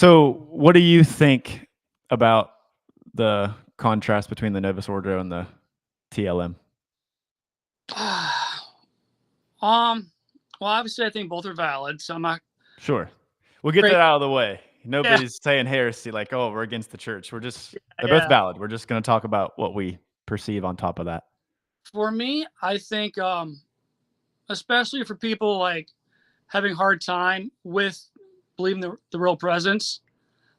So, what do you think about the contrast between the Novus Ordo and the TLM? Um, well, obviously, I think both are valid. So I'm not Sure. We'll get great. that out of the way. Yeah, Nobody's saying heresy like, "Oh, we're against the church." They're both yeah. valid. We're just gonna talk about what we perceive on top of that. For me, I think, especially for people like having a hard time with believing the real presence,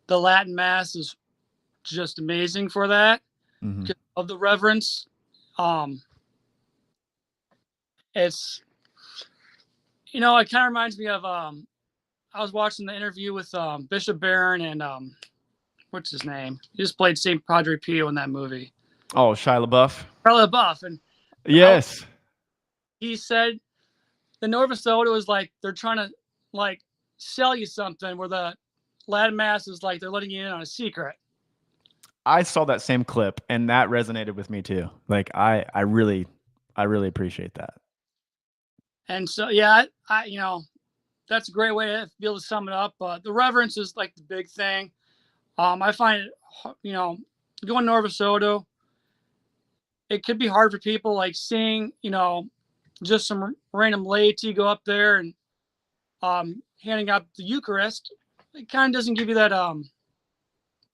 the Latin Mass is just amazing for that Mhm. because of the reverence. Um, it's it kind of reminds me of I was watching the interview with Bishop Barron and what's his name? He just played Saint Padre Pio in that movie. Oh, Shia LaBeouf? Probably buff, and I, Yes. he said the Nova Soda was like they're trying to like sell you something, where the Latin Mass is like they're letting you in on a secret. I saw that same clip, and that resonated with me too. Like, I really appreciate that. And so yeah, that's a great way to be able to sum it up. The reverence is like the big thing. I find it, going to Nova Soda, it could be hard for people like seeing, just some random laity go up there and handing out the Eucharist. It kind of doesn't give you that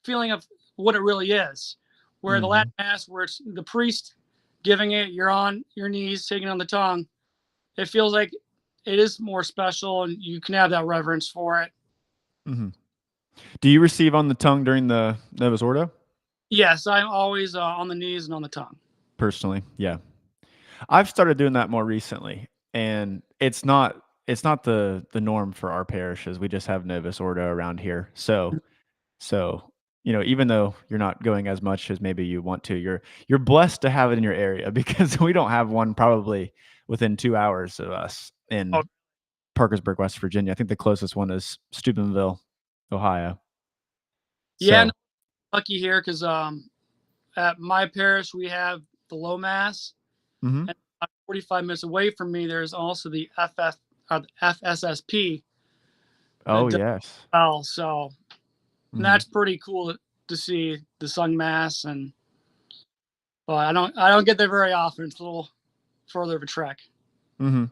feeling of what it really is. Where the Latin Mhm. Mass, where it's the priest giving it, you're on your knees, taking on the tongue. It feels like it is more special, and you can have that reverence for it. Mhm. Do you receive on the tongue during the Novus Ordo? Yes, I'm always on the knees and on the tongue. Personally, yeah. I've started doing that more recently, and it's not the norm for our parishes. We just have Novus Ordo around here. So, even though you're not going as much as maybe you want to, you're blessed to have it in your area because we don't have one probably within 2 hours of us Oh, in Parkersburg, West Virginia. I think the closest one is Steubenville, Ohio. yeah, no, So, lucky here because at my parish we have the low mass, mhm. and about 45 minutes away from me, there's also the the FSSP Oh, that does yes. well. So and Mhm. that's pretty cool to see the sung mass, and but I don't get there very often. It's a little further of a trek. Mhm.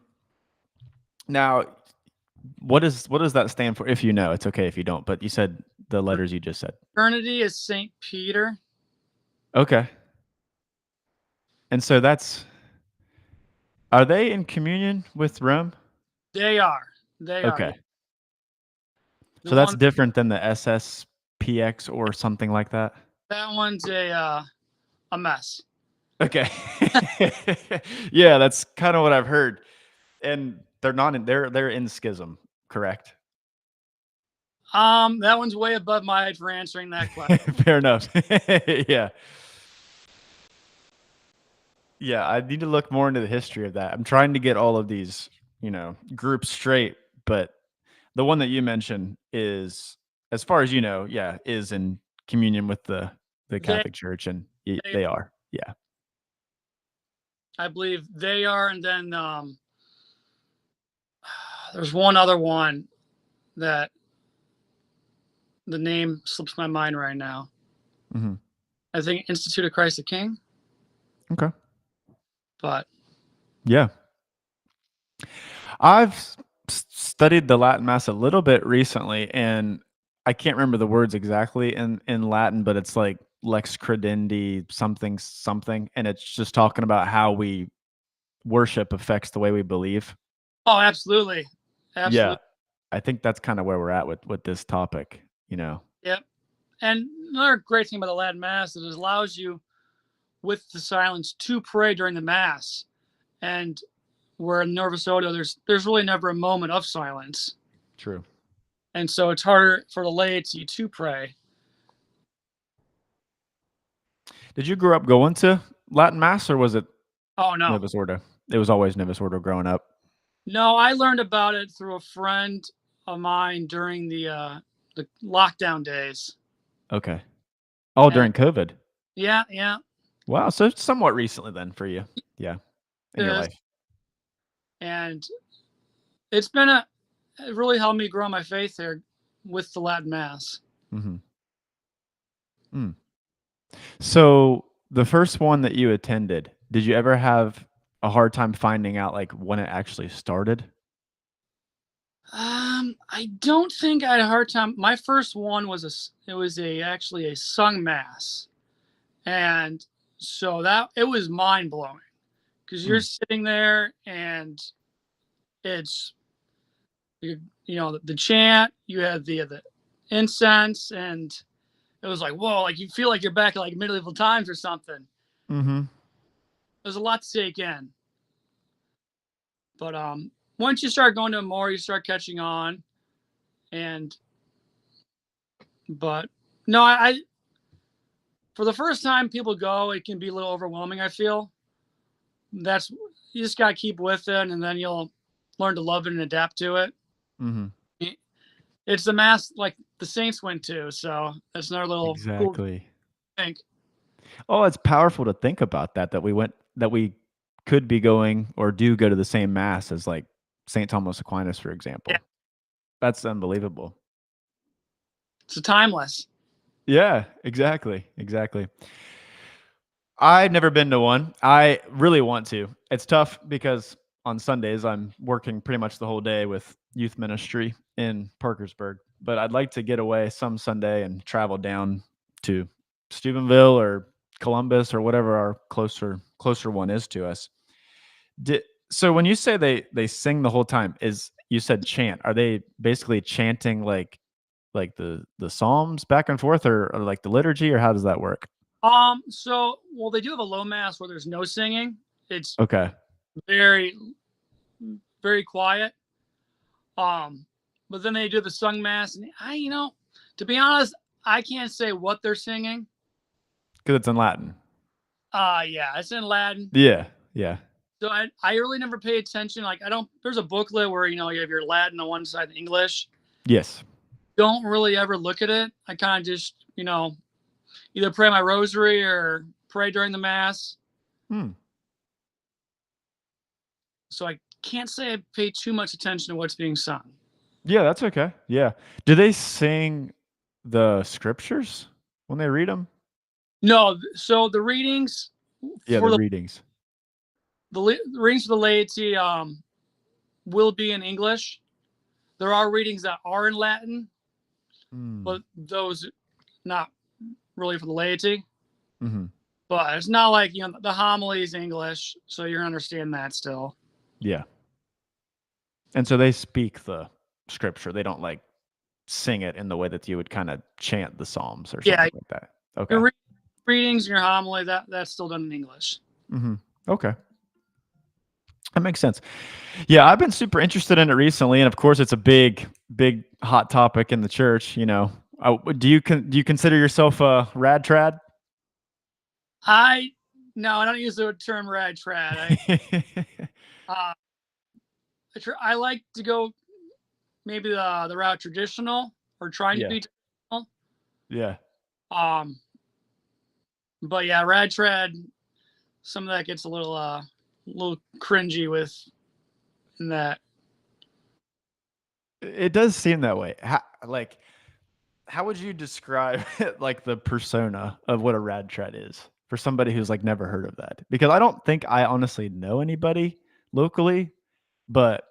Now, what does that stand for? If you know, it's okay if you don't, but you said the letters you just said. Eternity is Saint Peter. Okay. And so are they in communion with Rome? They are. They are. Yeah. Okay. The So that's one different than the SSPX or something like that? that one's a mess. Okay. Yeah, that's kinda what I've heard. And they're in schism, correct? That one's way above my height for answering that question. Fair enough. Yeah. Yeah, I need to look more into the history of that. I'm trying to get all of these, groups straight, but the one that you mentioned is, as far as you know, yeah, is in communion with the They, Catholic Church, and they, they are. Yeah. I believe they are, and then there's one other one that the name slips my mind right now. Mhm. I think Institute of Christ the King, Okay. but Yeah. I've studied the Latin Mass a little bit recently, and I can't remember the words exactly in Latin, but it's like lex credendi something something, and it's just talking about how we worship affects the way we believe. oh, absolutely, Yeah, absolutely, I think that's kind of where we're at with this topic. yep. And another great thing about the Latin Mass is it allows you, with the silence, to pray during the Mass. And where in Nova Soto, there's really never a moment of silence, True. and so it's harder for the laity to pray. Did you grow up going to Latin Mass, or was it Oh no, Novus Ordo? It was always Novus Ordo growing up. no, I learned about it through a friend of mine during the lockdown days. Okay. Oh, And during COVID. yeah, yeah, Wow. So somewhat recently then for you. Yeah. In it your is. life. And it's it really helped me grow my faith there with the Latin Mass. Mhm. Mm. So, the first one that you attended, did you ever have a hard time finding out, like, when it actually started? I don't think I had a hard time. My first one was it was a actually a sung mass, and so that it was mind blowing because you're Mm. sitting there and it's you know the chant, you have the incense, and it was like whoa, like you feel like you're back at like medieval times or something. Mhm. There's a lot to take in, but once you start going to more, you start catching on, and but no, I for the first time people go, it can be a little overwhelming. I feel that's you just gotta keep with it, and then you'll learn to love it and adapt to it. Mhm. It's the mass like the Saints went to, so that's another little cool Exactly. thing. Oh, it's powerful to think about that we could be going or do go to the same mass as, like, Saint Thomas Aquinas, for Yeah, example. That's unbelievable. it's timeless. Yeah, exactly, exactly. I've never been to one. I really want to. It's tough because on Sundays, I'm working pretty much the whole day with youth ministry in Parkersburg, but I'd like to get away some Sunday and travel down to Steubenville or Columbus or whatever our closer one is to us. Di So when you say they sing the whole time, is you said chant, are they basically chanting, like the psalms back and forth or, like, the liturgy, or how does that work? So well, they do have a low mass where there's no singing. It's Okay. very, very quiet. Um, but then they do the sung mass, and to be honest, I can't say what they're singing. 'Cause it's in Latin. Yeah, it's in Latin. Yeah, yeah. So I really never pay attention. Like I don't. There's a booklet where you have your Latin on one side and English. Yes. Don't really ever look at it. I kind of just either pray my rosary or pray during the mass. Hmm. So I can't say I pay too much attention to what's being sung. Yeah, that's okay. Yeah. Do they sing the scriptures when they read them? No, so the readings Yeah, for the readings. the readings for the laity will be in English. There are readings that are in Latin, Mm. but those not really for the laity. Mhm. But it's not like the homily is English, so you're gonna understand that still. Yeah. And so they speak the scripture. They don't, like, sing it in the way that you would kinda chant the psalms or Yeah, something like that. your Okay. readings and your homily that's still done in English. Mhm. Okay. That makes sense. Yeah, I've been super interested in it recently, and of course, it's a big hot topic in the church. Do you consider yourself a rad trad? I No, I don't use the term rad trad. Uh, I like to go maybe the route traditional or trying to Yeah, be traditional. yeah. Um, but yeah, rad trad. Some of that gets a little cringy with in that. It does seem that way. How would you describe like the persona of what a rad trad is for somebody who's like never heard of that? Because I don't think I honestly know anybody locally, but